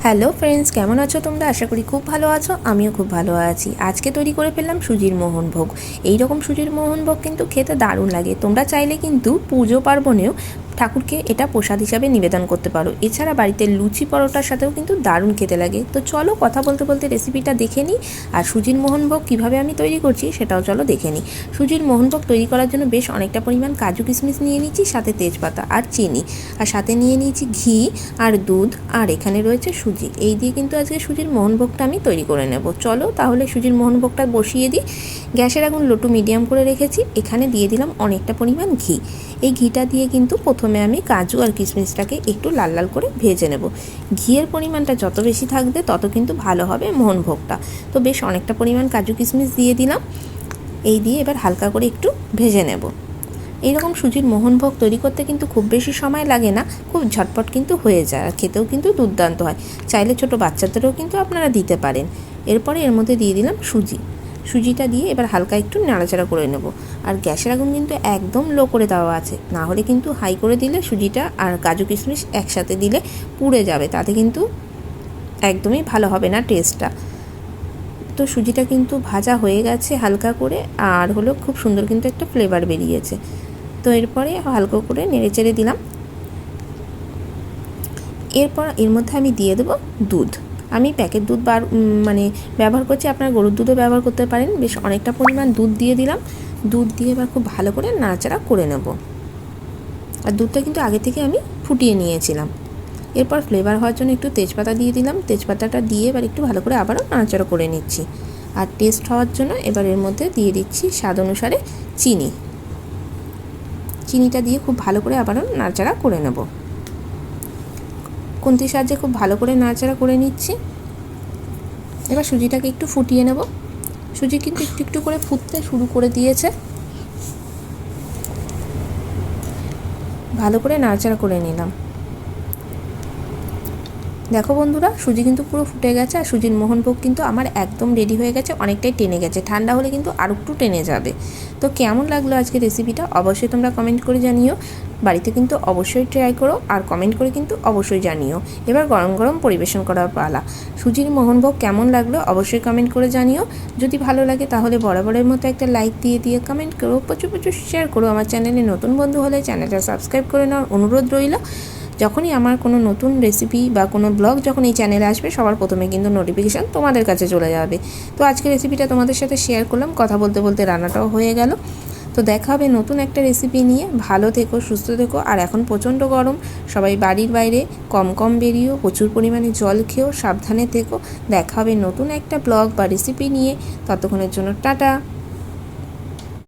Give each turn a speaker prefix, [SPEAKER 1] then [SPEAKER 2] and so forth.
[SPEAKER 1] Hello friends, কেমন আছো তোমরা? আশা করি খুব ভালো আছো। আমিও খুব ভালো আছি। আজকে তৈরি করে ফেললাম সুজির মোহনভোগ। এই রকম সুজির মোহনভোগ কিন্তু খেতে দারুণ লাগে। তোমরা চাইলে কিন্তু পুজো পার্বণেও ঠাকুরকে এটা প্রসাদ হিসাবে নিবেদন করতে পারো। এছাড়া বাড়িতে লুচি পরোটার সাথেও কিন্তু দারুণ খেতে লাগে। তো চলো কথা বলতে বলতে রেসিপিটা দেখে নিই, আর সুজির মোহনভোগ কীভাবে আমি তৈরি করছি সেটাও চলো দেখে নিই। সুজির মোহনভোগ তৈরি করার জন্য বেশ অনেকটা পরিমাণ কাজু কিশমিশ নিয়ে নিচ্ছি, সাথে তেজপাতা আর চিনি, আর সাথে নিয়ে নিয়েছি ঘি আর দুধ, আর এখানে রয়েছে সুজি। এই দিয়ে কিন্তু আজকে সুজির মোহনভোগটা আমি তৈরি করে নেব। চলো তাহলে সুজির মোহনভোগটা বসিয়ে দিই। গ্যাসের আগুন লো টু মিডিয়াম করে রেখেছি। এখানে দিয়ে দিলাম অনেকটা পরিমাণ ঘি। এই ঘিটা দিয়ে কিন্তু প্রথমে আমি কাজু আর কিশমিশটাকে একটু লাল লাল করে ভেজে নেব। ঘিয়ের পরিমাণটা যত বেশি থাকবে তত কিন্তু ভালো হবে মোহনভোগটা। তো বেশ অনেকটা পরিমাণ কাজু কিশমিশ দিয়ে দিলাম। এই দিয়ে এবার হালকা করে একটু ভেজে নেব। এইরকম সুজির মোহনভোগ তৈরি করতে কিন্তু খুব বেশি সময় লাগে না, খুব ঝটপট কিন্তু হয়ে যায়, আর খেতেও কিন্তু দুর্দান্ত হয়। চাইলে ছোটো বাচ্চাদেরও কিন্তু আপনারা দিতে পারেন। এরপরে এর মধ্যে দিয়ে দিলাম সুজিটা দিয়ে এবার হালকা একটু নাড়াচাড়া করে নেব। আর গ্যাসের আগুন কিন্তু একদম লো করে দেওয়া আছে, না হলে কিন্তু হাই করে দিলে সুজিটা আর কাজু কিশমিশ একসাথে দিলে পুড়ে যাবে, তাতে কিন্তু একদমই ভালো হবে না টেস্টটা। তো সুজিটা কিন্তু ভাজা হয়ে গেছে হালকা করে, আর হলো খুব সুন্দর কিন্তু একটা ফ্লেভার বেরিয়েছে। তো এরপরে হালকা করে নেড়ে চেড়ে দিলাম। এরপর এর মধ্যে আমি দিয়ে দেবো দুধ। আমি প্যাকেট দুধ ব্যবহার করছি, আপনারা গরুর দুধও ব্যবহার করতে পারেন। বেশ অনেকটা পরিমাণ দুধ দিয়ে দিলাম। দুধ দিয়ে এবার খুব ভালো করে নাড়াচাড়া করে নেব। আর দুধটা কিন্তু আগে থেকে আমি ফুটিয়ে নিয়েছিলাম। এরপর ফ্লেভার হওয়ার জন্য একটু তেজপাতা দিয়ে দিলাম। তেজপাতাটা দিয়ে এবার একটু ভালো করে আবারও নাড়াচাড়া করে নিচ্ছি। আর টেস্ট হওয়ার জন্য এবার এর মধ্যে দিয়ে দিচ্ছি স্বাদ অনুসারে চিনিটা দিয়ে খুব ভালো করে আবারও নাড়াচাড়া করে নেব। খুন্তির সাহায্যে খুব ভালো করে নাড়াচাড়া করে নিচ্ছি। এবার সুজিটাকে একটু ফুটিয়ে নেব। সুজি কিন্তু একটু একটু করে ফুটতে শুরু করে দিয়েছে। ভালো করে নাড়াচাড়া করে নিলাম। দেখো বন্ধুরা, সুজি কিন্তু পুরো ফুটে গেছে, আর সুজির মোহনভোগ কিন্তু আমার একদম রেডি হয়ে গেছে, অনেকটাই টেনে গেছে। ঠান্ডা হলে কিন্তু আরও একটু টেনে যাবে। তো কেমন লাগলো আজকে রেসিপিটা অবশ্যই তোমরা কমেন্ট করে জানিও। বাড়িতে কিন্তু অবশ্যই ট্রাই করো, আর কমেন্ট করে কিন্তু অবশ্যই জানিও। এবার গরম গরম পরিবেশন করার পালা। সুজির মোহনভোগ কেমন লাগলো অবশ্যই কমেন্ট করে জানিও। যদি ভালো লাগে তাহলে বরাবরের মতো একটা লাইক দিয়ে কমেন্ট করো, প্রচুর শেয়ার করো। আমার চ্যানেলে নতুন বন্ধু হলে চ্যানেলটা সাবস্ক্রাইব করে নেওয়ার অনুরোধ রইল। যখনই আমার কোনো নতুন রেসিপি বা কোনো ব্লগ যখন এই চ্যানেলে আসবে, সবার প্রথমে কিন্তু নোটিফিকেশান তোমাদের কাছে চলে যাবে। তো আজকে রেসিপিটা তোমাদের সাথে শেয়ার করলাম, কথা বলতে বলতে রান্নাটাও হয়ে গেল। তো দেখা হবে নতুন একটা রেসিপি নিয়ে। ভালো থেকো, সুস্থ থেকো। আর এখন প্রচণ্ড গরম, সবাই বাড়ির বাইরে কম বেরিয়েও, প্রচুর পরিমাণে জল খেয়েও সাবধানে থেকো। দেখা হবে নতুন একটা ব্লগ বা রেসিপি নিয়ে। ততক্ষণের জন্য টাটা।